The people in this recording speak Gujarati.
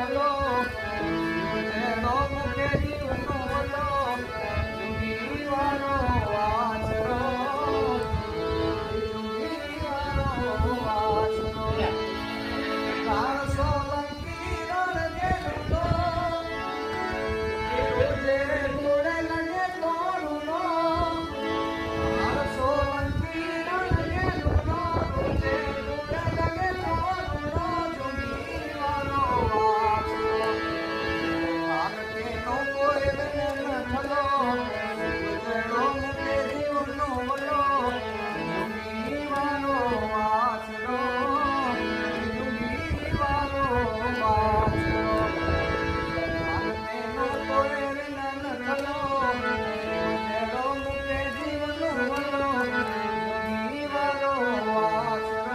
બોલો જીવને નો મુકે જીવનો બોલો જીવારો વાસરો જીવારો વાસરો કાળસો